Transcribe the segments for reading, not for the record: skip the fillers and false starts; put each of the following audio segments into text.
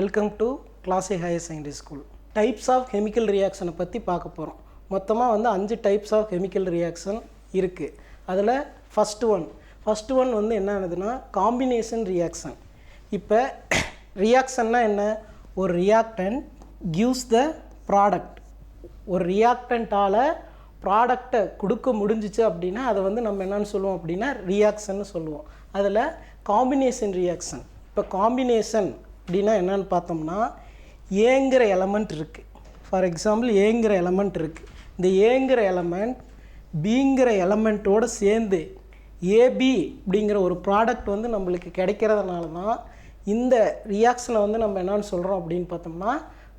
Welcome to classic higher secondary school. Types of chemical ரியாக்ஷனை பற்றி பார்க்க போகிறோம். மொத்தமாக வந்து 5 டைப்ஸ் ஆஃப் கெமிக்கல் ரியாக்ஷன் இருக்குது. அதில் ஃபஸ்ட்டு ஒன் வந்து என்ன ஆகுதுன்னா காம்பினேஷன் ரியாக்ஷன். இப்போ ரியாக்ஷன்னா என்ன? ஒரு ரியாக்டன்ட் கிவ்ஸ் த ப்ராடக்ட். ஒரு ரியாக்டண்ட்டால் ப்ராடக்டை கொடுக்க முடிஞ்சிச்சு அப்படின்னா அதை வந்து நம்ம என்னென்னு சொல்லுவோம் அப்படின்னா ரியாக்ஷன்னு சொல்லுவோம். அதில் காம்பினேஷன் ரியாக்ஷன். இப்போ காம்பினேஷன் அப்படின்னா என்னென்னு பார்த்தோம்னா ஏங்கிற எலமெண்ட் இருக்குது. ஃபார் எக்ஸாம்பிள் ஏங்கிற எலமெண்ட் இருக்குது. இந்த ஏங்கிற எலமெண்ட் பிங்கிற எலமெண்ட்டோடு சேர்ந்து ஏபி அப்படிங்கிற ஒரு ப்ராடக்ட் வந்து நம்மளுக்கு கிடைக்கிறதுனால தான் இந்த ரியாக்ஷனை வந்து நம்ம என்னென்னு சொல்கிறோம் அப்படின்னு பார்த்தோம்னா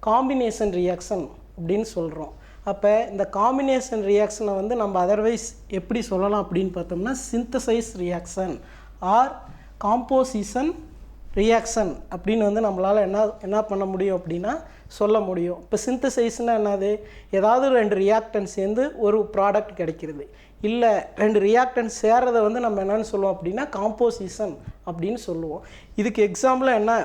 காம்பினேஷன் ரியாக்ஷன் அப்படின்னு சொல்கிறோம். அப்போ இந்த காம்பினேஷன் ரியாக்ஷனை வந்து நம்ம அதர்வைஸ் எப்படி சொல்லலாம் அப்படின்னு பார்த்தோம்னா synthesis reaction or composition reaction அப்படின்னு வந்து நம்மளால் என்ன பண்ண முடியும் அப்படின்னா சொல்ல முடியும். இப்போ சிந்தசைஸ்னால் என்னது? ஏதாவது 2 ரியாக்டன்ட் சேர்ந்து ஒரு ப்ராடக்ட் கிடைக்கிறது. இல்லை 2 ரியாக்டன்ட் சேர்றதை வந்து நம்ம என்னென்னு சொல்லுவோம் அப்படின்னா காம்போசிஷன் அப்படின்னு சொல்லுவோம். இதுக்கு எக்ஸாம்பிளாக என்ன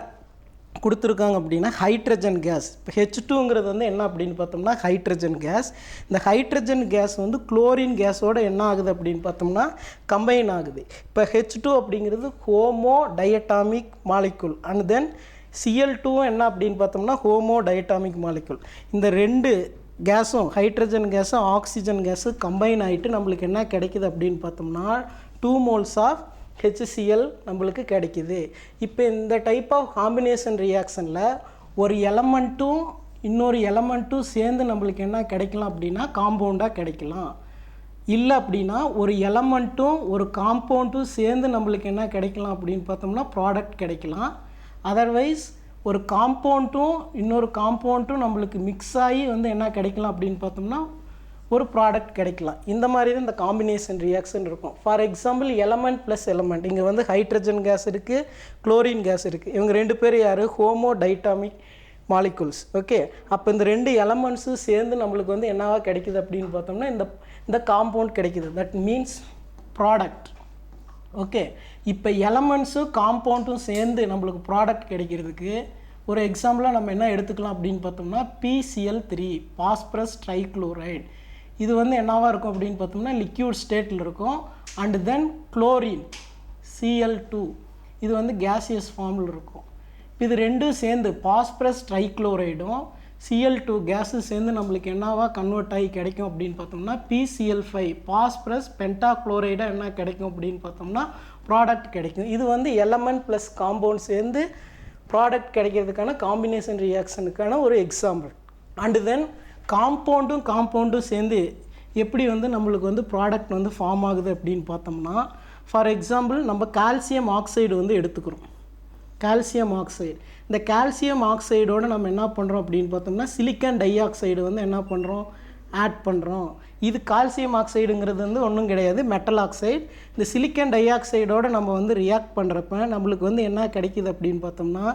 கொடுத்துருக்காங்க அப்படின்னா ஹைட்ரஜன் கேஸ். இப்போ H2ங்கிறது வந்து என்ன அப்படின்னு பார்த்தோம்னா ஹைட்ரஜன் கேஸ். இந்த ஹைட்ரஜன் கேஸ் வந்து குளோரின் கேஸோடு என்ன ஆகுது அப்படின்னு பார்த்தோம்னா கம்பைன் ஆகுது. இப்போ H2 அப்படிங்கிறது homo diatomic molecule and then Cl2 என்ன அப்படின்னு பார்த்தோம்னா ஹோமோ டயட்டாமிக் மாலிகுல். இந்த 2 கேஸும் ஹைட்ரஜன் கேஸும் ஆக்சிஜன் கேஸும் கம்பைன் ஆகிட்டு நம்மளுக்கு என்ன கிடைக்குது அப்படின்னு பார்த்தோம்னா 2 moles ஆஃப் HCl நம்மளுக்கு கிடைக்குது. இப்போ இந்த டைப் ஆஃப் காம்பினேஷன் ரியாக்ஷனில் ஒரு எலமெண்ட்டும் இன்னொரு எலமெண்ட்டும் சேர்ந்து நம்மளுக்கு என்ன கிடைக்கலாம் அப்படின்னா காம்பவுண்டாக கிடைக்கலாம். இல்லை அப்படின்னா ஒரு எலமெண்ட்டும் ஒரு காம்பவுண்டும் சேர்ந்து நம்மளுக்கு என்ன கிடைக்கலாம் அப்படின்னு பார்த்தோம்னா ப்ராடக்ட் கிடைக்கலாம். அதர்வைஸ் ஒரு காம்பவுண்டும் இன்னொரு காம்பவுண்டும் நம்மளுக்கு மிக்ஸ் ஆகி வந்து என்ன கிடைக்கலாம் அப்படின்னு பார்த்தோம்னா ஒரு ப்ராடக்ட் கிடைக்கலாம். இந்த மாதிரி தான் இந்த காம்பினேஷன் ரியாக்ஷன் இருக்கும். For example element plus element. இங்கே வந்து ஹைட்ரஜன் கேஸ் இருக்குது, குளோரின் கேஸ் இருக்குது. இவங்க 2 பேர் யார்? Homo டைட்டாமிக் molecules. ஓகே, அப்போ இந்த 2 எலமெண்ட்ஸும் சேர்ந்து நம்மளுக்கு வந்து என்னவா கிடைக்குது அப்படின்னு பார்த்தோம்னா இந்த காம்பவுண்ட் கிடைக்குது. That means product. ஓகே, இப்போ எலமெண்ட்ஸும் காம்பவுண்டும் சேர்ந்து நம்மளுக்கு ப்ராடக்ட் கிடைக்கிறதுக்கு ஒரு எக்ஸாம்பிளாக நம்ம என்ன எடுத்துக்கலாம் அப்படின்னு பார்த்தோம்னா PCl3 பாஸ்பரஸ் ட்ரைக்ளோரைடு. இது வந்து என்னவாக இருக்கும் அப்படின்னு பார்த்தோம்னா லிக்யூட் ஸ்டேட்டில் இருக்கும். அண்டு தென் குளோரின் Cl2 இது வந்து கேசியஸ் ஃபார்மில் இருக்கும். இது 2 சேர்ந்து பாஸ்பரஸ் ட்ரைக்ளோரைடும் Cl2 கேஸு சேர்ந்து நம்மளுக்கு என்னவா கன்வெர்ட் ஆகி கிடைக்கும் அப்படின்னு பார்த்தோம்னா PCl5 பாஸ்பரஸ் பென்டாக்ளோரைடாக என்ன கிடைக்கும் அப்படின்னு பார்த்தோம்னா ப்ராடக்ட் கிடைக்கும். இது வந்து எலமெண்ட் ப்ளஸ் காம்பவுண்ட் சேர்ந்து ப்ராடக்ட் கிடைக்கிறதுக்கான காம்பினேஷன் ரியாக்ஷனுக்கான ஒரு எக்ஸாம்பிள். அண்டு தென் காம்பவுண்டும் சேர்ந்து எப்படி வந்து நம்மளுக்கு வந்து ப்ராடக்ட் வந்து ஃபார்ம் ஆகுது அப்படின்னு பார்த்தோம்னா ஃபார் எக்ஸாம்பிள் நம்ம கால்சியம் ஆக்சைடு வந்து எடுத்துக்கிறோம். கால்சியம் ஆக்சைடு, இந்த கால்சியம் ஆக்சைடோடு நம்ம என்ன பண்ணுறோம் அப்படின்னு பார்த்தோம்னா சிலிக்கான் டை ஆக்சைடு வந்து என்ன பண்ணுறோம் ஆட் பண்ணுறோம். இது கால்சியம் ஆக்சைடுங்கிறது வந்து ஒன்றும் கிடையாது, மெட்டல் ஆக்சைடு. இந்த சிலிக்கான் டை ஆக்சைடோடு நம்ம வந்து ரியாக்ட் பண்ணுறப்ப நம்மளுக்கு வந்து என்ன கிடைக்கிது அப்படின்னு பார்த்தோம்னா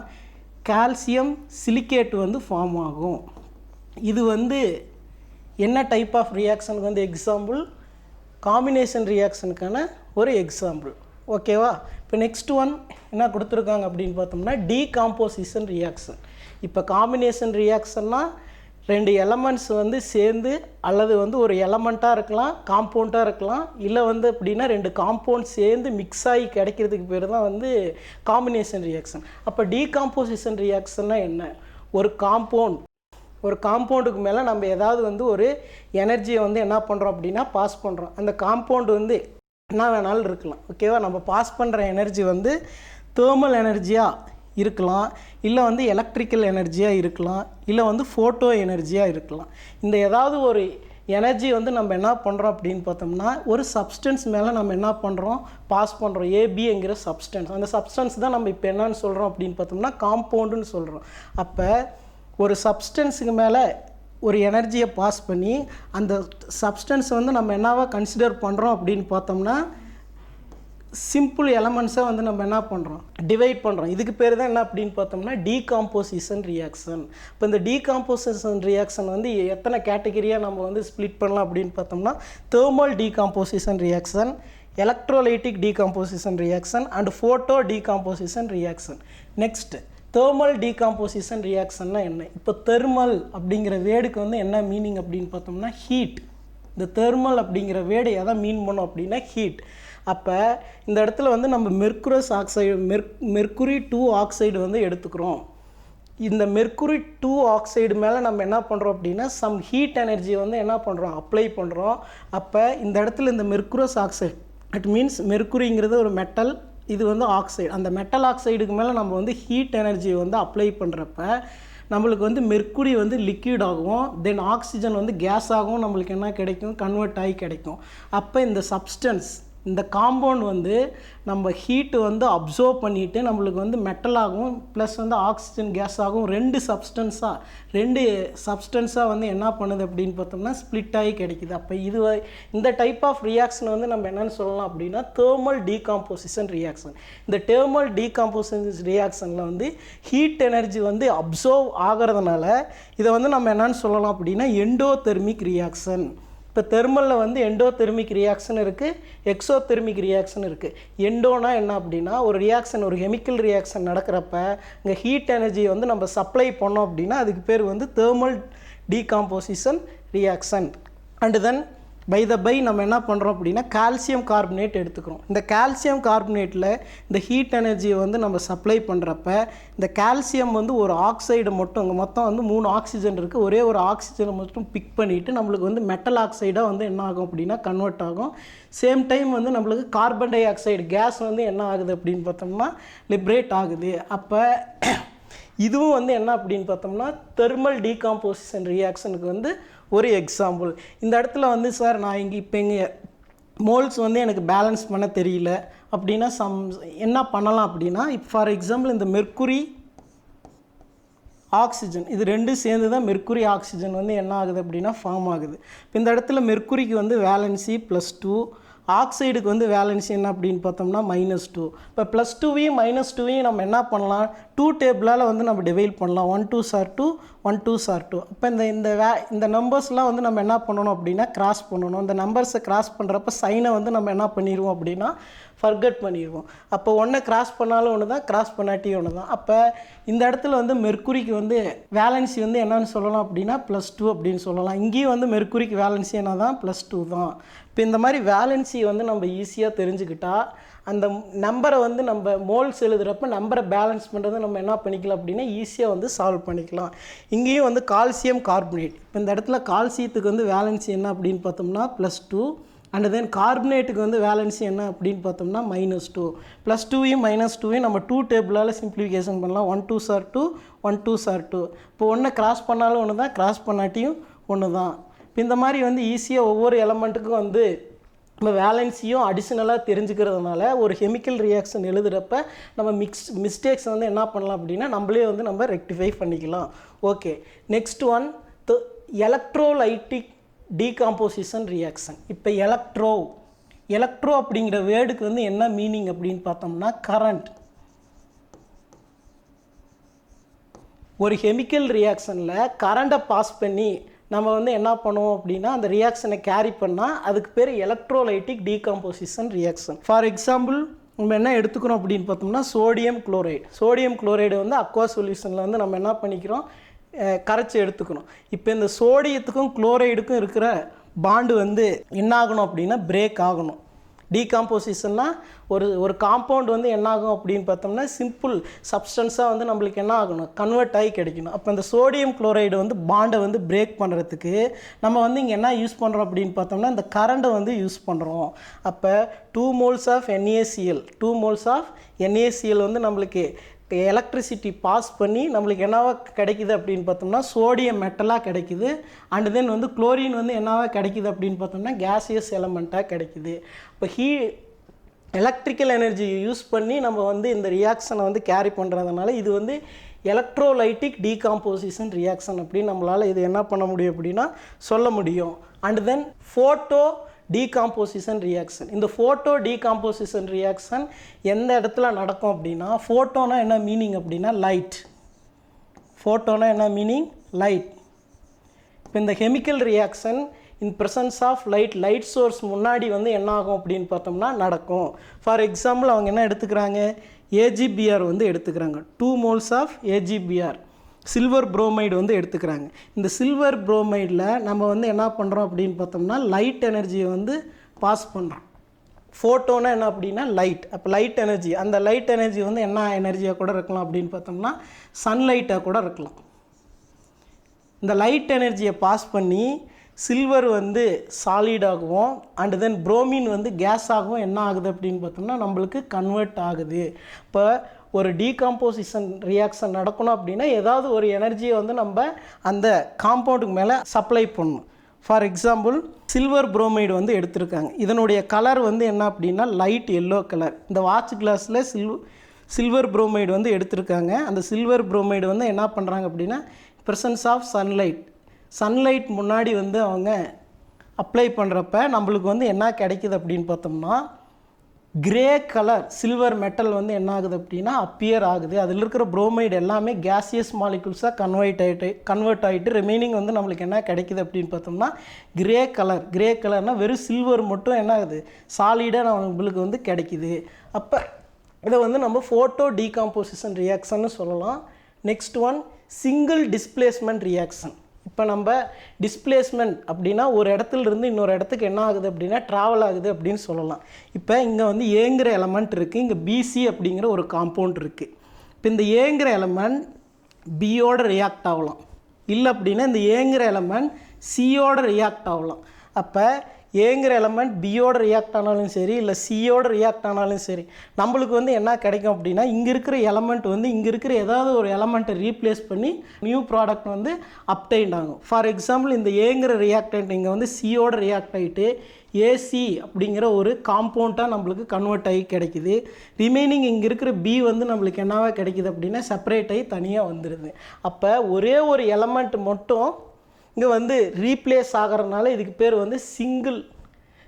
கால்சியம் சிலிக்கேட் வந்து ஃபார்ம் ஆகும். இது வந்து என்ன டைப் ஆஃப் ரியாக்ஷனுக்கு வந்து எக்ஸாம்பிள்? காம்பினேஷன் ரியாக்ஷனுக்கான ஒரு எக்ஸாம்பிள். ஓகேவா? இப்போ நெக்ஸ்ட் ஒன் என்ன கொடுத்துருக்காங்க அப்படின்னு பார்த்தோம்னா டீகாம்போசிஷன் ரியாக்ஷன். இப்போ காம்பினேஷன் ரியாக்ஷன்னா 2 எலமெண்ட்ஸ் வந்து சேர்ந்து அல்லது வந்து ஒரு எலமெண்ட்டாக இருக்கலாம், காம்பவுண்டாக இருக்கலாம், இல்லை வந்து அப்படின்னா 2 காம்பவுண்ட் சேர்ந்து மிக்ஸ் ஆகி கிடைக்கிறதுக்கு பேர் தான் வந்து காம்பினேஷன் ரியாக்ஷன். அப்போ டீகாம்போசிஷன் ரியாக்ஷன்னா என்ன? ஒரு காம்பவுண்டுக்கு மேலே நம்ம ஏதாவது வந்து ஒரு எனர்ஜியை வந்து என்ன பண்ணுறோம் அப்படின்னா பாஸ் பண்ணுறோம். அந்த காம்பவுண்டு வந்து என்ன வேணாலும் இருக்கலாம். ஓகேவா? நம்ம பாஸ் பண்ணுற எனர்ஜி வந்து தேர்மல் எனர்ஜியாக இருக்கலாம், இல்லை வந்து எலக்ட்ரிக்கல் எனர்ஜியாக இருக்கலாம், இல்லை வந்து ஃபோட்டோ எனர்ஜியாக இருக்கலாம். இந்த ஏதாவது ஒரு எனர்ஜி வந்து நம்ம என்ன பண்ணுறோம் அப்படின்னு பார்த்தோம்னா ஒரு சப்ஸ்டன்ஸ் மேலே நம்ம என்ன பண்ணுறோம் பாஸ் பண்ணுறோம். ஏபிங்கிற சப்ஸ்டன்ஸ். அந்த சப்ஸ்டன்ஸ் தான் நம்ம இப்போ என்னன்னு சொல்கிறோம் அப்படின்னு பார்த்தோம்னா காம்பவுண்டுன்னு சொல்கிறோம். அப்போ ஒரு சப்ஸ்டன்ஸுக்கு மேலே ஒரு எனர்ஜியை பாஸ் பண்ணி அந்த சப்ஸ்டன்ஸை வந்து நம்ம என்னவா கன்சிடர் பண்ணுறோம் அப்படின்னு பார்த்தோம்னா சிம்பிள் எலமெண்ட்ஸை வந்து நம்ம என்ன பண்ணுறோம் டிவைட் பண்ணுறோம். இதுக்கு பேர் தான் என்ன அப்படின்னு பார்த்தோம்னா டீகாம்போசிஷன் ரியாக்ஷன். இப்போ இந்த டீகாம்போசிஷன் ரியாக்ஷன் வந்து எத்தனை கேட்டகரியாக நம்ம வந்து ஸ்ப்ளிட் பண்ணலாம் அப்படின்னு பார்த்தோம்னா thermal decomposition reaction, electrolytic decomposition reaction and photo decomposition reaction. Next thermal decomposition ரியாக்ஷன்னா என்ன? இப்போ தெர்மல் அப்படிங்கிற வேர்டுக்கு வந்து என்ன மீனிங் அப்படின்னு பார்த்தோம்னா ஹீட். இந்த தெர்மல் அப்படிங்கிற வேர்டு எதை மீன் பண்ணோம் அப்படின்னா ஹீட். அப்போ இந்த இடத்துல வந்து நம்ம மெர்க்குரஸ் ஆக்சைடு மெர்க்குரி 2 ஆக்சைடு வந்து எடுத்துக்கிறோம். இந்த மெர்க்குரி 2 ஆக்சைடு மேலே நம்ம என்ன பண்ணுறோம் அப்படின்னா சம் ஹீட் எனர்ஜி வந்து என்ன பண்ணுறோம், அப்ளை பண்ணுறோம். அப்போ இந்த இடத்துல இந்த மெர்க்குரஸ் ஆக்சைடு, இட் மீன்ஸ் மெர்க்குரிங்கிறது ஒரு மெட்டல், இது வந்து ஆக்சைடு. அந்த மெட்டல் ஆக்சைடுக்கு மேலே நம்ம வந்து ஹீட் எனர்ஜி வந்து அப்ளை பண்ணுறப்ப நம்மளுக்கு வந்து மெர்க்குரி வந்து லிக்விட் ஆகும், தென் ஆக்சிஜன் வந்து கேஸ் ஆகும், நம்மளுக்கு என்ன கிடைக்கும், கன்வெர்ட் ஆகி கிடைக்கும். அப்போ இந்த சப்ஸ்டன்ஸ், இந்த காம்பவுண்ட் வந்து நம்ம ஹீட்டு வந்து அப்சர்வ் பண்ணிவிட்டு நம்மளுக்கு வந்து மெட்டலாகவும் ப்ளஸ் வந்து ஆக்சிஜன் கேஸ் ஆகும், ரெண்டு சப்ஸ்டன்ஸாக வந்து என்ன பண்ணுது அப்படின்னு பார்த்தோம்னா ஸ்ப்ளிட் ஆகி கிடைக்குது. அப்போ இந்த டைப் ஆஃப் ரியாக்ஷன் வந்து நம்ம என்னென்னு சொல்லலாம் அப்படின்னா தேர்மல் டீகாம்போசிஷன் ரியாக்ஷன். இந்த தேர்மல் டீகாம்போசிஷன் ரியாக்ஷனில் வந்து ஹீட் எனர்ஜி வந்து அப்சர்வ் ஆகிறதுனால இதை வந்து நம்ம என்னென்னு சொல்லலாம் அப்படின்னா எண்டோதெர்மிக் ரியாக்ஷன். இப்போ தெர்மலில் வந்து எண்டோதெர்மிக் ரியாக்ஷன் இருக்குது, எக்ஸோதெர்மிக் ரியாக்ஷன் இருக்குது. எண்டோனா என்ன அப்படின்னா ஒரு ரியாக்ஷன், ஒரு கெமிக்கல் ரியாக்ஷன் நடக்கிறப்ப இங்கே ஹீட் எனர்ஜியை வந்து நம்ம சப்ளை பண்ணோம் அப்படின்னா அதுக்கு பேர் வந்து thermal decomposition reaction. And then by நம்ம என்ன பண்ணுறோம் அப்படின்னா கால்சியம் கார்பனேட் எடுத்துக்கிறோம். இந்த கால்சியம் கார்பனேட்டில் இந்த ஹீட் எனர்ஜியை வந்து நம்ம சப்ளை பண்ணுறப்ப இந்த கால்சியம் வந்து ஒரு ஆக்சைடு மட்டும், இங்கே மொத்தம் வந்து 3 ஆக்சிஜன் இருக்குது, ஒரே ஒரு ஆக்சிஜனை மட்டும் பிக் பண்ணிவிட்டு நம்மளுக்கு வந்து மெட்டல் ஆக்சைடாக வந்து என்ன ஆகும் அப்படின்னா கன்வெர்ட் ஆகும். சேம் டைம் வந்து நம்மளுக்கு கார்பன் டை ஆக்சைடு கேஸ் வந்து என்ன ஆகுது அப்படின்னு பார்த்தோம்னா லிப்ரேட் ஆகுது. அப்போ இதுவும் வந்து என்ன அப்படின்னு பார்த்தோம்னா தெர்மல் டீகாம்போசிஷன் ரியாக்ஷனுக்கு வந்து ஒரு எக்ஸாம்பிள். இந்த இடத்துல வந்து சார் நான் இப்போ மோல்ஸ் வந்து எனக்கு பேலன்ஸ் பண்ண தெரியல அப்படின்னா என்ன பண்ணலாம் அப்படின்னா, இப்போ ஃபார் எக்ஸாம்பிள் இந்த மெர்க்குரி ஆக்சிஜன், இது ரெண்டும் சேர்ந்து தான் மெர்க்குரி ஆக்சிஜன் வந்து என்ன ஆகுது அப்படின்னா ஃபார்ம் ஆகுது. இப்போ இந்த இடத்துல மெர்க்குரிக்கு வந்து வேலன்சி +2, ஆக்சைடுக்கு வந்து வேலன்சி என்ன அப்படின்னு பார்த்தோம்னா -2. இப்போ +2வையும் -2வையும் நம்ம என்ன பண்ணலாம், 2 டேபிளால் வந்து நம்ம டிவைட் பண்ணலாம். 1 2s are 2, 1 2s are 2. இப்போ இந்த நம்பர்ஸ்லாம் வந்து நம்ம என்ன பண்ணணும் அப்படின்னா கிராஸ் பண்ணணும். இந்த நம்பர்ஸை கிராஸ் பண்ணுறப்ப சைனை வந்து நம்ம என்ன பண்ணிடுவோம் அப்படின்னா ஃபர்கட் பண்ணிடுவோம். அப்போ ஒன்றை கிராஸ் பண்ணாலும் ஒன்று தான், கிராஸ் பண்ணாட்டி ஒன்று தான். அப்போ இந்த இடத்துல வந்து மெர்க்குரிக்கு வந்து வேலன்சி வந்து என்னன்னு சொல்லலாம் அப்படின்னா +2 அப்படின்னு சொல்லலாம். இங்கேயும் வந்து மெர்க்குரிக்கு வேலன்சி என்ன தான், +2 தான். இப்போ இந்த மாதிரி வேலன்சி வந்து நம்ம ஈஸியாக தெரிஞ்சுக்கிட்டா அந்த நம்பரை வந்து நம்ம மோல்ஸ் எழுதுகிறப்ப நம்பரை பேலன்ஸ் பண்ணுறதை நம்ம என்ன பண்ணிக்கலாம் அப்படின்னா ஈஸியாக வந்து சால்வ் பண்ணிக்கலாம். இங்கேயும் வந்து கால்சியம் கார்பனேட், இப்போ இந்த இடத்துல கால்சியத்துக்கு வந்து வேலன்சி என்ன அப்படின்னு பார்த்தோம்னா +2, அண்ட் தென் கார்பனேட்டுக்கு வந்து வேலன்சி என்ன அப்படின்னு பார்த்தோம்னா -2. +2வையும் -2வையும் நம்ம 2 டேபிளால் சிம்பிளிஃபிகேஷன் பண்ணலாம். 1 2s are 2, 1 2s are 2. இப்போ ஒன்றை கிராஸ் பண்ணாலும் ஒன்று தான், கிராஸ் பண்ணாட்டியும் ஒன்று தான். இப்போ இந்த மாதிரி வந்து ஈஸியாக ஒவ்வொரு எலமெண்ட்டுக்கும் வந்து நம்ம வேலன்சியும் அடிஷ்னலாக தெரிஞ்சுக்கிறதுனால ஒரு கெமிக்கல் ரியாக்ஷன் எழுதுகிறப்ப நம்ம மிஸ்டேக்ஸ் வந்து என்ன பண்ணலாம் அப்படின்னா நம்மளே வந்து நம்ம ரெக்டிஃபை பண்ணிக்கலாம். Okay, next one electrolytic decomposition reaction. இப்போ எலக்ட்ரோ அப்படிங்கிற வேர்டுக்கு வந்து என்ன மீனிங் அப்படின்னு பார்த்தோம்னா கரண்ட். ஒரு கெமிக்கல் ரியாக்ஷனில் கரண்ட்டை பாஸ் பண்ணி நம்ம வந்து என்ன பண்ணுவோம் அப்படின்னா அந்த ரியாக்ஷனை கேரி பண்ணால் அதுக்கு பேர் electrolytic decomposition reaction. For example நம்ம என்ன எடுத்துக்கிறோம் அப்படின்னு பார்த்தோம்னா சோடியம் குளோரைடு வந்து அக்வா சொல்யூஷனில் வந்து நம்ம என்ன பண்ணிக்கிறோம், கரைச்சி எடுத்துக்கணும். இப்போ இந்த சோடியத்துக்கும் குளோரைடுக்கும் இருக்கிற பாண்டு வந்து என்ன ஆகணும் அப்படின்னா பிரேக் ஆகணும். டீகாம்போசிஷன்னா ஒரு காம்பவுண்ட் வந்து என்ன ஆகும் அப்படின்னு பார்த்தோம்னா சிம்பிள் சப்ஸ்டன்ஸாக வந்து நம்மளுக்கு என்ன ஆகணும், கன்வெர்ட் ஆகி கிடைக்கணும். அப்போ இந்த சோடியம் குளோரைடு வந்து பாண்டை வந்து பிரேக் பண்ணுறதுக்கு நம்ம வந்து இங்கே என்ன யூஸ் பண்ணுறோம் அப்படின்னு பார்த்தோம்னா இந்த கரண்ட்டை வந்து யூஸ் பண்ணுறோம். அப்போ 2 moles ஆஃப் NaCl வந்து நம்மளுக்கு எலக்ட்ரிசிட்டி பாஸ் பண்ணி நம்மளுக்கு என்னவா கிடைக்குது அப்படின்னு பார்த்தோம்னா சோடியம் மெட்டலாக கிடைக்குது. அண்ட் தென் வந்து குளோரின் வந்து என்னவா கிடைக்குது அப்படின்னு பார்த்தோம்னா கேசியஸ் எலமெண்ட்டாக கிடைக்குது. இப்போ எலக்ட்ரிக்கல் எனர்ஜி யூஸ் பண்ணி நம்ம வந்து இந்த ரியாக்ஷனை வந்து கேரி பண்ணுறதுனால இது வந்து எலக்ட்ரோலைட்டிக் டீகாம்போசிஷன் ரியாக்ஷன் அப்படின்னு நம்மளால் இது என்ன பண்ண முடியும் அப்படின்னா சொல்ல முடியும். And then photo decomposition reaction. இந்த ஃபோட்டோ டீகாம்போசிஷன் ரியாக்ஷன் எந்த இடத்துல நடக்கும் அப்படின்னா, ஃபோட்டோனா என்ன மீனிங் அப்படின்னா லைட். இப்போ இந்த chemical reaction in presence of light source முன்னாடி வந்து என்ன ஆகும் அப்படின்னு பார்த்தோம்னா நடக்கும். ஃபார் எக்ஸாம்பிள் அவங்க என்ன எடுத்துக்கிறாங்க, AgBr வந்து எடுத்துக்கிறாங்க. 2 moles of AgBr silver bromide வந்து எடுத்துக்கிறாங்க. இந்த சில்வர் புரோமைடில் நம்ம வந்து என்ன பண்ணுறோம் அப்படின்னு பார்த்தோம்னா லைட் எனர்ஜியை வந்து பாஸ் பண்ணுறோம். ஃபோட்டோனா என்ன அப்படின்னா லைட். அப்போ லைட் எனர்ஜி, அந்த லைட் எனர்ஜி வந்து என்ன எனர்ஜியாக கூட இருக்கலாம் அப்படின்னு பார்த்தோம்னா சன்லைட்டாக கூட இருக்கலாம். இந்த லைட் எனர்ஜியை பாஸ் பண்ணி சில்வர் வந்து சாலிடாகவும் அண்ட் தென் புரோமின் வந்து கேஸாகவும் என்ன ஆகுது அப்படின்னு பார்த்தோம்னா நம்மளுக்கு கன்வெர்ட் ஆகுது. இப்போ ஒரு டீகாம்போசிஷன் ரியாக்ஷன் நடக்கணும் அப்படின்னா ஏதாவது ஒரு எனர்ஜியை வந்து நம்ம அந்த காம்பவுண்டுக்கு மேலே சப்ளை பண்ணணும். ஃபார் எக்ஸாம்பிள் சில்வர் புரோமைடு வந்து எடுத்திருக்காங்க. இதனுடைய கலர் வந்து என்ன அப்படின்னா லைட் எல்லோ கலர். இந்த வாட்ச் கிளாஸில் சில்வர் புரோமைடு வந்து எடுத்திருக்காங்க. அந்த சில்வர் புரோமைடு வந்து என்ன பண்ணுறாங்க அப்படின்னா ப்ரெசன்ஸ் ஆஃப் சன்லைட் முன்னாடி வந்து அவங்க அப்ளை பண்ணுறப்ப நம்மளுக்கு வந்து என்ன கிடைக்குது அப்படின்னு பார்த்தோம்னா கிரே கலர் சில்வர் மெட்டல் வந்து என்ன ஆகுது அப்படின்னா அப்பியர் ஆகுது. அதில் இருக்கிற புரோமைடு எல்லாமே கேசியஸ் மாலிகுல்ஸாக கன்வெர்ட் ஆகிட்டு ரிமைனிங் வந்து நம்மளுக்கு என்ன கிடைக்குது அப்படின்னு பார்த்தோம்னா கிரே கலர்னால் வெறும் சில்வர் மட்டும் என்ன ஆகுது சாலிடாக நம்மளுக்கு வந்து கிடைக்குது. அப்போ இதை வந்து நம்ம ஃபோட்டோ டீகாம்போசிஷன் ரியாக்ஷன்னு சொல்லலாம். Next one single displacement reaction. இப்போ நம்ம டிஸ்பிளேஸ்மெண்ட் அப்படின்னா ஒரு இடத்துல இருந்து இன்னொரு இடத்துக்கு என்ன ஆகுது அப்படின்னா ட்ராவல் ஆகுது அப்படின்னு சொல்லலாம். இப்போ இங்கே வந்து ஏங்கிற எலமெண்ட் இருக்குது, இங்கே BC அப்படிங்கிற ஒரு காம்பவுண்ட் இருக்குது. இப்போ இந்த ஏங்கிற எலமெண்ட் பியோட ரியாக்ட் ஆகலாம், இல்லை அப்படின்னா இந்த ஏங்கிற எலமெண்ட் சியோட ரியாக்ட் ஆகலாம். அப்போ ஏங்கிற எலமெண்ட் பியோட ரியாக்ட் ஆனாலும் சரி இல்லை சியோட ரியாக்ட் ஆனாலும் சரி நம்மளுக்கு வந்து என்ன கிடைக்கும் அப்படின்னா இங்கே இருக்கிற எலமெண்ட் வந்து இங்கே இருக்கிற ஏதாவது ஒரு எலமெண்ட்டை ரீப்ளேஸ் பண்ணி நியூ ப்ராடக்ட் வந்து அப்டைன் ஆகும். ஃபார் எக்ஸாம்பிள் இந்த ஏங்கிற ரியாக்டன்ட் இங்கே வந்து சியோட ரியாக்ட் ஆகிட்டு AC அப்படிங்கிற ஒரு காம்பவுண்டாக நம்மளுக்கு கன்வெர்ட் ஆகி கிடைக்குது. ரிமைனிங் இங்கே இருக்கிற B வந்து நம்மளுக்கு என்னவா கிடைக்குது அப்படின்னா செப்பரேட் ஆகி தனியாக வந்துடுது. அப்போ ஒரே ஒரு எலமெண்ட் மட்டும் இங்கே வந்து ரீப்ளேஸ் ஆகிறதுனால இதுக்கு பேர் வந்து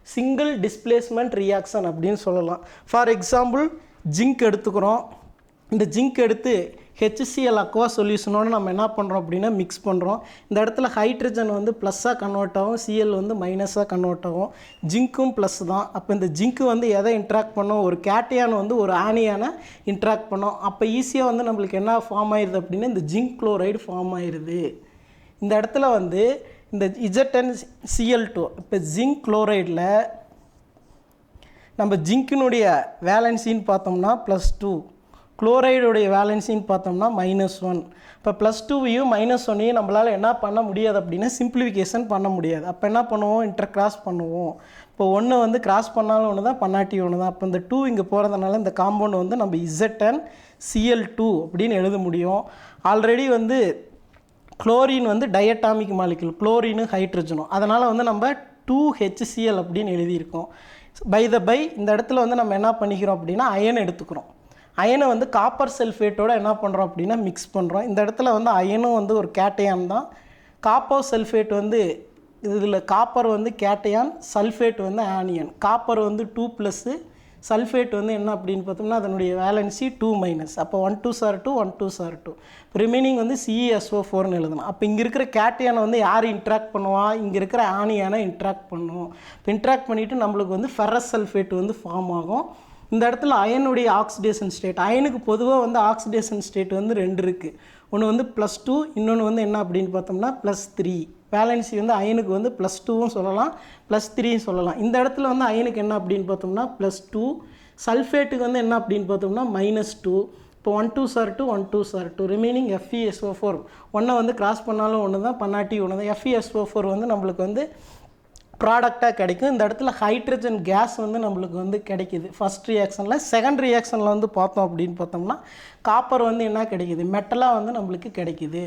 சிங்கிள் டிஸ்பிளேஸ்மெண்ட் ரியாக்ஷன் அப்படின்னு சொல்லலாம். ஃபார் எக்ஸாம்பிள் ஜிங்க் எடுத்துக்கிறோம். இந்த ஜிங்க் எடுத்து HCl அக்வா சொல்யூஷனோடு நம்ம என்ன பண்ணுறோம் அப்படின்னா மிக்ஸ் பண்ணுறோம். இந்த இடத்துல ஹைட்ரஜன் வந்து ப்ளஸ்ஸாக கன்வெர்ட் ஆகும், Cl வந்து மைனஸாக கன்வெர்ட் ஆகும். ஜிங்க்கும் ப்ளஸ் தான். அப்போ இந்த ஜிங்க்கு வந்து எதை இன்ட்ராக்ட் பண்ணோம், ஒரு கேட்டையான் வந்து ஒரு ஆனியான இன்ட்ராக்ட் பண்ணோம். அப்போ ஈஸியாக வந்து நம்மளுக்கு என்ன ஃபார்ம் ஆயிடுது அப்படின்னா இந்த ஜிங்க் குளோரைடு ஃபார்ம் ஆயிடுது. இந்த இடத்துல வந்து இந்த ZnCl2 இப்போ ஜிங்க் குளோரைடில் நம்ம ஜிங்க்கினுடைய வேலன்சின்னு பார்த்தோம்னா +2, குளோரைடுடைய வேலன்சின்னு பார்த்தோம்னா -1. இப்போ +2வையும் -1ஐயும் நம்மளால் என்ன பண்ண முடியாது அப்படின்னா சிம்பிளிஃபிகேஷன் பண்ண முடியாது. அப்போ என்ன பண்ணுவோம், இன்டர் கிராஸ் பண்ணுவோம். இப்போ ஒன்று வந்து கிராஸ் பண்ணாலும் ஒன்று தான், பண்ணாட்டி ஒன்று தான். அப்போ இந்த 2 இங்கே போகிறதுனால இந்த காம்பவுண்ட் வந்து நம்ம ZnCl2 அப்படின்னு எழுத முடியும். ஆல்ரெடி வந்து குளோரின் வந்து டயட்டாமிக் மாலிகுல், குளோரினு ஹைட்ரஜனும், அதனால் வந்து நம்ம 2HCl அப்படின்னு எழுதியிருக்கோம். பை இந்த இடத்துல வந்து நம்ம என்ன பண்ணிக்கிறோம் அப்படின்னா அயன் எடுத்துக்கிறோம். அயனை வந்து காப்பர் சல்ஃபேட்டோடு என்ன பண்ணுறோம் அப்படின்னா மிக்ஸ் பண்ணுறோம். இந்த இடத்துல வந்து அயனும் வந்து ஒரு கேட்டையான் தான். காப்பர் சல்ஃபேட் வந்து இதில் காப்பர் வந்து கேட்டையான், சல்ஃபேட் வந்து ஆனியன். காப்பர் வந்து 2+, சல்ஃபேட் வந்து என்ன அப்படின்னு பார்த்தோம்னா அதனுடைய வேலன்சி 2-. அப்போ 1 2s are 2, 1 2s are 2. Remaining வந்து CeSO4ன்னு எழுதணும். அப்போ இங்கே இருக்கிற கேட்டையானை வந்து யார் இன்ட்ராக்ட் பண்ணுவா, இங்கே இருக்கிற ஆனியானை இன்ட்ராக்ட் பண்ணுவோம். இப்போ இன்ட்ராக்ட் பண்ணிவிட்டு நம்மளுக்கு வந்து ஃபெரஸ் சல்ஃபேட் வந்து ஃபார்ம் ஆகும். இந்த இடத்துல அயனுடைய ஆக்சிடேஷன் ஸ்டேட், அயனுக்கு பொதுவாக வந்து ஆக்சிடேஷன் ஸ்டேட் வந்து 2 இருக்குது. ஒன்று வந்து +2, இன்னொன்று வந்து என்ன அப்படின்னு பார்த்தோம்னா +3. வேலன்சி வந்து அயனுக்கு வந்து +2வும் சொல்லலாம், +3யும் சொல்லலாம். இந்த இடத்துல வந்து அயனுக்கு என்ன அப்படின்னு பார்த்தோம்னா +2, சல்ஃபேட்டுக்கு வந்து என்ன அப்படின்னு பார்த்தோம்னா -2. இப்போ 1 2s are 2, 1 2s are 2. Remaining FeSO4 ஒன்றை வந்து கிராஸ் பண்ணாலும் ஒன்று தான், பண்ணாட்டி ஒன்று தான். FeSO4 வந்து நம்மளுக்கு வந்து ப்ராடக்டாக கிடைக்கும். இந்த இடத்துல ஹைட்ரஜன் கேஸ் வந்து நம்மளுக்கு வந்து கிடைக்கிது ஃபஸ்ட் ரியாக்ஷனில். செகண்ட் ரியாக்ஷனில் வந்து பார்த்தோம் அப்படின்னு பார்த்தோம்னா காப்பர் வந்து என்ன கிடைக்கிது, மெட்டலாக வந்து நம்மளுக்கு கிடைக்கிது.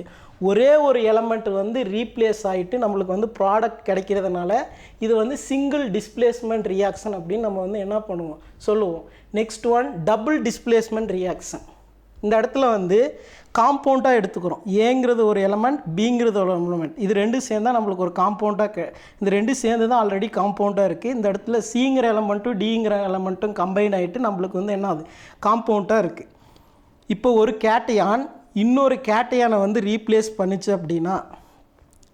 ஒரே ஒரு எலமெண்ட் வந்து ரீப்ளேஸ் ஆகிட்டு நம்மளுக்கு வந்து ப்ராடக்ட் கிடைக்கிறதுனால இது வந்து சிங்கிள் டிஸ்பிளேஸ்மெண்ட் ரியாக்ஷன் அப்படின்னு நம்ம வந்து என்ன பண்ணுவோம் சொல்லுவோம். Next one double displacement reaction. இந்த இடத்துல வந்து காம்பவுண்டாக எடுத்துக்கிறோம். ஏங்கிறது ஒரு எலமெண்ட், பிங்கிறது ஒரு எலமெண்ட். இது ரெண்டும் சேர்ந்தால் நம்மளுக்கு ஒரு காம்பவுண்டாக, இந்த ரெண்டும் சேர்ந்து தான் ஆல்ரெடி காம்பவுண்டாக இருக்குது. இந்த இடத்துல சிங்கிற எலமெண்ட்டும் டிங்கிற எலமெண்ட்டும் கம்பைன் ஆகிட்டு நம்மளுக்கு வந்து என்ன ஆகுது, காம்பவுண்டாக இருக்குது. இப்போ ஒரு கேட்டையான் இன்னொரு கேட்டையானை வந்து ரீப்ளேஸ் பண்ணிச்சு அப்படின்னா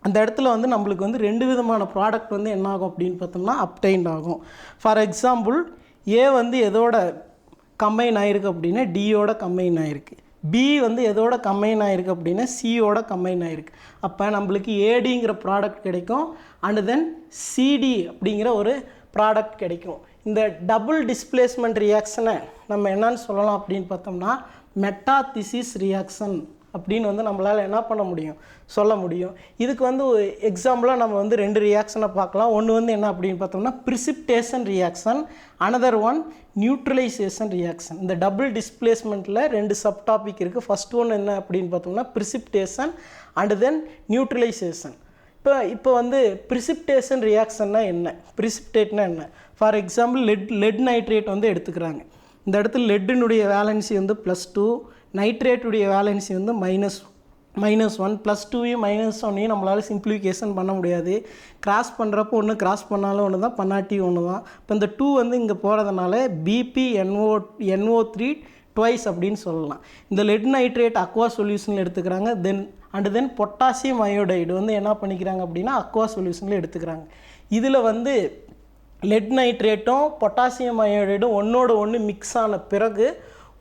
அந்த இடத்துல வந்து நம்மளுக்கு வந்து 2 விதமான ப்ராடக்ட் வந்து என்ன ஆகும் அப்படின்னு பார்த்தோம்னா அப்டைன் ஆகும். ஃபார் எக்ஸாம்பிள் ஏ வந்து எதோட கம்பைன் ஆகிருக்கு அப்படின்னா டியோட கம்பைன் ஆகிருக்கு, பி வந்து எதோட கம்பைன் ஆகிருக்கு அப்படின்னா சியோட கம்பைன் ஆகிருக்கு. அப்போ நம்மளுக்கு ஏடிங்கிற ப்ராடக்ட் கிடைக்கும், அண்ட் தென் சிடி அப்படிங்கிற ஒரு ப்ராடக்ட் கிடைக்கும். இந்த டபுள் டிஸ்பிளேஸ்மெண்ட் ரியாக்ஷனை நம்ம என்னன்னு சொல்லலாம் அப்படின்னு பார்த்தோம்னா மெட்டாதிசிஸ் ரியாக்ஷன் அப்படின்னு வந்து நம்மளால் என்ன பண்ண முடியும், சொல்ல முடியும். இதுக்கு வந்து எக்ஸாம்பிளாக நம்ம வந்து 2 ரியாக்ஷனை பார்க்கலாம். ஒன்று வந்து என்ன அப்படின்னு பார்த்தோம்னா precipitation reaction, another one neutralisation reaction. இந்த டபுள் டிஸ்பிளேஸ்மெண்ட்டில் 2 சப் டாபிக் இருக்குது. ஃபஸ்ட் ஒன் என்ன அப்படின்னு பார்த்தோம்னா ப்ரிசிப்டேஷன் அண்ட் தென் நியூட்ரலைசேஷன். இப்போ வந்து ப்ரிசிப்டேஷன் ரியாக்ஷன்னா என்ன, ப்ரிசிப்டேட்னா என்ன? ஃபார் எக்ஸாம்பிள் லெட் நைட்ரேட் வந்து எடுத்துக்கிறாங்க. இந்த இடத்துல லெட்டினுடைய வேலன்சி வந்து +2, நைட்ரேட்டுடைய வேலன்சி வந்து -1. +2யும் -1யும் நம்மளால் சிம்பிளிஃபிகேஷன் பண்ண முடியாது. கிராஸ் பண்ணுறப்போ ஒன்று கிராஸ் பண்ணாலும் ஒன்று தான், பண்ணாட்டி ஒன்று தான். இப்போ இந்த 2 வந்து இங்கே போகிறதுனால BpNO3 ட்வைஸ் அப்படின்னு சொல்லலாம். இந்த லெட் நைட்ரேட் அக்வா சொல்யூஷனில் எடுத்துக்கிறாங்க. தென் பொட்டாசியம் அயோடைடு வந்து என்ன பண்ணிக்கிறாங்க அப்படின்னா அக்வா சொல்யூஷனில் எடுத்துக்கிறாங்க. இதில் வந்து லெட் நைட்ரேட்டும் பொட்டாசியம் அயோடைடும் ஒன்றோட ஒன்று மிக்ஸ் ஆன பிறகு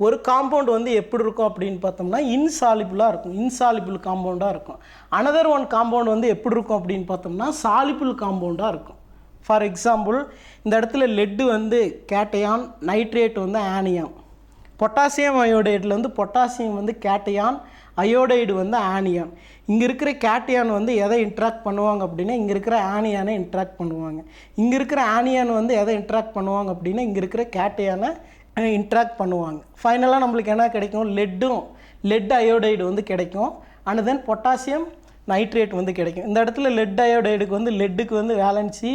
ஒரு காம்பவுண்ட் வந்து எப்படி இருக்கும் அப்படின்னு பார்த்தோம்னா இன்சாலிபிளாக இருக்கும், இன்சாலிபிள் காம்பவுண்டாக இருக்கும். அனதர் ஒன் காம்பவுண்ட் வந்து எப்படி இருக்கும் அப்படின்னு பார்த்தோம்னா சாலிபிள் காம்பவுண்டாக இருக்கும். ஃபார் எக்ஸாம்பிள் இந்த இடத்துல லெட்டு வந்து கேட்டையான், நைட்ரேட் வந்து ஆனியான். பொட்டாசியம் அயோடைடில் வந்து பொட்டாசியம் வந்து கேட்டையான், அயோடைடு வந்து ஆனியான். இங்கே இருக்கிற கேட்டையான் வந்து எதை இன்ட்ராக்ட் பண்ணுவாங்க அப்படின்னா இங்கே இருக்கிற ஆனியானை இன்ட்ராக்ட் பண்ணுவாங்க. இங்கே இருக்கிற ஆனியான் வந்து எதை இன்ட்ராக்ட் பண்ணுவாங்க அப்படின்னா இங்கே இருக்கிற கேட்டையானை இன்ட்ராக்ட் பண்ணுவாங்க. ஃபைனலாக நம்மளுக்கு என்ன கிடைக்கும், லெட் அயோடைடு வந்து கிடைக்கும், அண்ட் தென் பொட்டாசியம் நைட்ரேட் வந்து கிடைக்கும். இந்த இடத்துல லெட் அயோடைடுக்கு வந்து லெட்டுக்கு வந்து வேலன்சி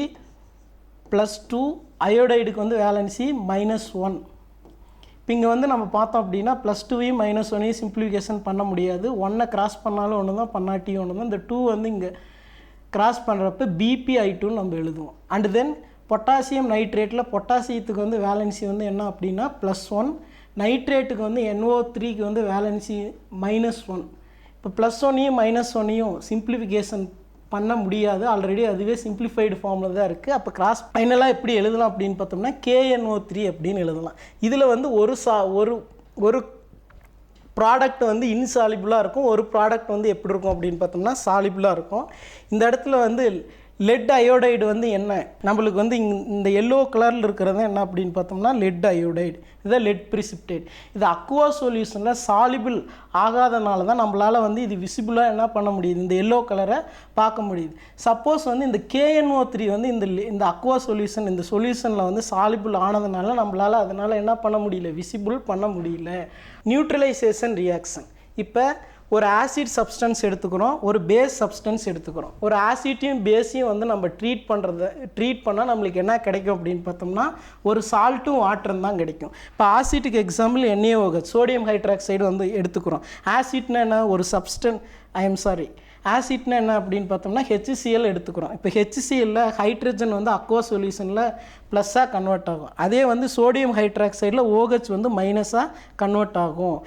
+2, அயோடைடுக்கு வந்து வேலன்சி -1. இப்போ இங்கே வந்து நம்ம பார்த்தோம் அப்படின்னா +2யும் -1யும் சிம்பிளிஃபிகேஷன் பண்ண முடியாது. 1 கிராஸ் பண்ணாலும் ஒன்று தான், பண்ணாட்டி ஒன்று தான். இந்த 2 வந்து இங்கே கிராஸ் பண்ணுறப்ப BpI2 நம்ம எழுதுவோம். அண்ட் தென் பொட்டாசியம் நைட்ரேட்டில் பொட்டாசியத்துக்கு வந்து வேலன்சி வந்து என்ன அப்படின்னா +1, நைட்ரேட்டுக்கு வந்து NO3க்கு வந்து வேலன்சி -1. இப்போ +1யும் -1யும் சிம்பிளிஃபிகேஷன் பண்ண முடியாது, ஆல்ரெடி அதுவே சிம்பிளிஃபைடு ஃபார்மில் தான் இருக்குது. அப்போ கிராஸ் ஃபைனலாக எப்படி எழுதலாம் அப்படின்னு பார்த்தோம்னா KNO3 அப்படின்னு எழுதலாம். இதில் வந்து ஒரு ப்ராடக்ட் வந்து இன்சாலிபிளாக இருக்கும், ஒரு ப்ராடக்ட் வந்து எப்படி இருக்கும் அப்படின்னு பார்த்தோம்னா சாலிபிளாக இருக்கும். இந்த இடத்துல வந்து லெட் அயோடைடு வந்து என்ன, நம்மளுக்கு வந்து இந்த எல்லோ கலரில் இருக்கிறது என்ன அப்படின்னு பார்த்தோம்னா லெட் அயோடைடு, இதுதான் லெட் ப்ரிசிப்டேட். இது அக்வா சொல்யூஷனில் சாலிபிள் ஆகாதனால தான் நம்மளால் வந்து இது விசிபிளாக என்ன பண்ண முடியுது, இந்த எல்லோ கலரை பார்க்க முடியுது. சப்போஸ் வந்து இந்த KNO3 வந்து இந்த அக்வா சொல்யூஷன் இந்த சொல்யூஷனில் வந்து சாலிபிள் ஆனதுனால நம்மளால் அதனால் என்ன பண்ண முடியல, விசிபிள் பண்ண முடியல. Neutralisation reaction. இப்போ ஒரு ஆசிட் சப்ஸ்டன்ஸ் எடுத்துக்கிறோம், ஒரு பேஸ் சப்ஸ்டன்ஸ் எடுத்துக்கிறோம். ஒரு ஆசிட்டையும் பேஸையும் வந்து நம்ம ட்ரீட் பண்ணால் நம்மளுக்கு என்ன கிடைக்கும் அப்படின்னு பார்த்தோம்னா ஒரு சால்ட்டும் வாட்டரும் தான் கிடைக்கும். இப்போ ஆசிட்டுக்கு எக்ஸாம்பிள் NaOH, சோடியம் ஹைட்ராக்சைடு வந்து எடுத்துக்கிறோம். ஆசிட்னா என்ன, ஒரு ஆசிட்னா என்ன அப்படின்னு பார்த்தோம்னா HCl எடுத்துக்கிறோம். இப்போ HClல ஹைட்ரஜன் வந்து அக்வா சொல்யூஷனில் ப்ளஸ்ஸாக கன்வெர்ட் ஆகும். அதே வந்து சோடியம் ஹைட்ராக்சைடில் OH வந்து மைனஸாக கன்வெர்ட் ஆகும்.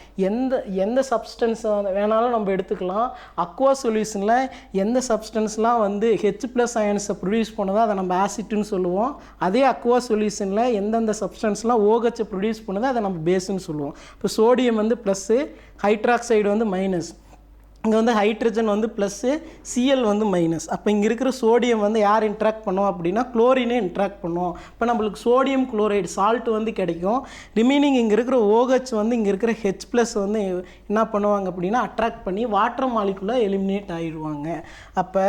எந்த சப்ஸ்டன்ஸ் வேணாலும் நம்ம எடுத்துக்கலாம். அக்வா சொல்யூஷனில் எந்த சப்ஸ்டன்ஸ்லாம் வந்து H+ அயன்ஸை ப்ரொடியூஸ் பண்ணதோ அதை நம்ம ஆசிட்னு சொல்லுவோம். அதே அக்வா சொல்யூஷனில் எந்தெந்த சப்ஸ்டன்ஸ்லாம் OH ப்ரொடியூஸ் பண்ணதோ அதை நம்ம பேஸ்ன்னு சொல்லுவோம். இப்போ சோடியம் வந்து ப்ளஸ்ஸு, ஹைட்ராக்சைடு வந்து மைனஸ், இங்கே வந்து ஹைட்ரஜன் வந்து ப்ளஸ்ஸு, Cl வந்து மைனஸ். அப்போ இங்கே இருக்கிற சோடியம் வந்து யார் இன்ட்ராக்ட் பண்ணுவோம் அப்படின்னா குளோரினே இன்ட்ராக்ட் பண்ணுவோம். இப்போ நம்மளுக்கு சோடியம் குளோரைடு சால்ட் வந்து கிடைக்கும். ரிமைனிங் இங்கே இருக்கிற OH வந்து இங்கே இருக்கிற H+ வந்து என்ன பண்ணுவாங்க அப்படின்னா அட்ராக்ட் பண்ணி வாட்டர் மாலிகுலாக எலிமினேட் ஆகிடுவாங்க. அப்போ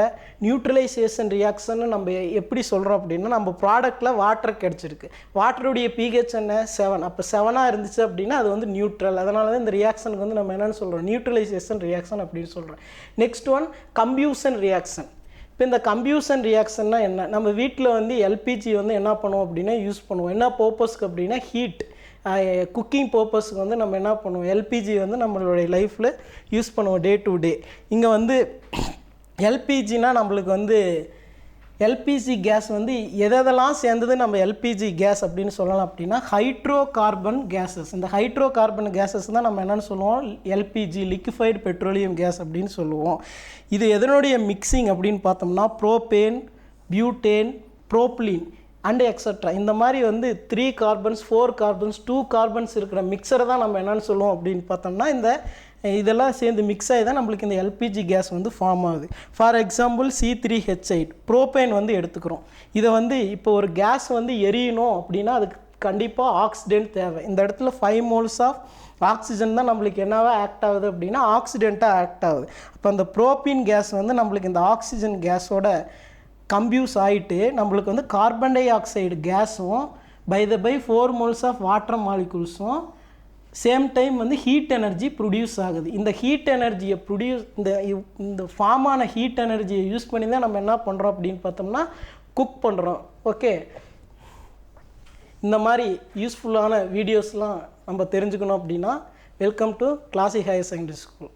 நியூட்ரலைசேஷன் ரியாக்ஷன் நம்ம எப்படி சொல்கிறோம் அப்படின்னா நம்ம ப்ராடக்டில் வாட்டர் கிடச்சிருக்கு, வாட்டருடைய pH என்ன 7. அப்போ 7ஆக இருந்துச்சு அப்படின்னா அது வந்து நியூட்ரல். அதனால தான் இந்த ரியாக்ஷனுக்கு வந்து நம்ம என்னென்னு சொல்கிறோம், நியூட்ரலைசேஷன் ரியாக்ஷன் அப்படின்னு சொல்கிறேன். Next one combustion reaction. இப்போ இந்த கம்பியூஷன் ரியாக்ஷன்னா என்ன, நம்ம வீட்டில் வந்து LPG வந்து என்ன பண்ணுவோம் அப்படின்னா யூஸ் பண்ணுவோம். என்ன பர்பஸ்க்கு அப்படின்னா ஹீட், குக்கிங் பர்பஸ்க்கு வந்து நம்ம என்ன பண்ணுவோம், LPG வந்து நம்மளுடைய லைஃப்பில் யூஸ் பண்ணுவோம் டே டு டே. இங்கே வந்து LPGனா நம்மளுக்கு வந்து எல்பிஜி கேஸ் வந்து எதெல்லாம் சேர்ந்தது நம்ம எல்பிஜி கேஸ் அப்படின்னு சொல்லலாம் அப்படின்னா ஹைட்ரோ கார்பன் கேஸஸ். இந்த ஹைட்ரோ கார்பன் கேஸஸ் தான் நம்ம என்னென்னு சொல்லுவோம், எல்பிஜி லிக்விஃபைடு பெட்ரோலியம் கேஸ் அப்படின்னு சொல்லுவோம். இது எதனுடைய மிக்சிங் அப்படின்னு பார்த்தோம்னா ப்ரோபேன், பியூட்டேன், ப்ரோப்ளின் அண்ட் எக்ஸட்ரா இந்த மாதிரி வந்து 3 கார்பன்ஸ் 4 கார்பன்ஸ் 2 கார்பன்ஸ் இருக்கிற மிக்சரை தான் நம்ம என்னென்னு சொல்லுவோம் அப்படின்னு பார்த்தோம்னா இதெல்லாம் சேர்ந்து மிக்ஸ் ஆகி தான் நம்மளுக்கு இந்த எல்பிஜி கேஸ் வந்து ஃபார்ம் ஆகுது. ஃபார் எக்ஸாம்பிள் C3H8 ப்ரோபேன் வந்து எடுத்துக்கிறோம். இதை வந்து இப்போ ஒரு கேஸ் வந்து எரியணும் அப்படின்னா அதுக்கு கண்டிப்பாக ஆக்சிடென்ட் தேவை. இந்த இடத்துல 5 moles ஆஃப் ஆக்சிஜன் தான் நம்மளுக்கு என்னவா ஆக்ட் ஆகுது அப்படின்னா ஆக்சிடெண்ட்டாக ஆக்ட் ஆகுது. அப்போ அந்த ப்ரோபீன் கேஸ் வந்து நம்மளுக்கு இந்த ஆக்சிஜன் கேஸோட கம்ப்யூஸ் ஆகிட்டு நம்மளுக்கு வந்து கார்பன் டை ஆக்சைடு கேஸும் பை 4 moles ஆஃப் வாட்டர் மாலிகுல்ஸும் சேம் டைம் வந்து ஹீட் எனர்ஜி ப்ரொடியூஸ் ஆகுது. இந்த ஹீட் எனர்ஜியை இந்த ஃபார்ம் ஆன ஹீட் எனர்ஜியை யூஸ் பண்ணி தான் நம்ம என்ன பண்ணுறோம் அப்படின்னு பார்த்தோம்னா குக் பண்ணுறோம். ஓகே, இந்த மாதிரி யூஸ்ஃபுல்லான வீடியோஸ்லாம் நம்ம தெரிஞ்சுக்கணும் அப்படின்னா welcome to classic higher secondary school.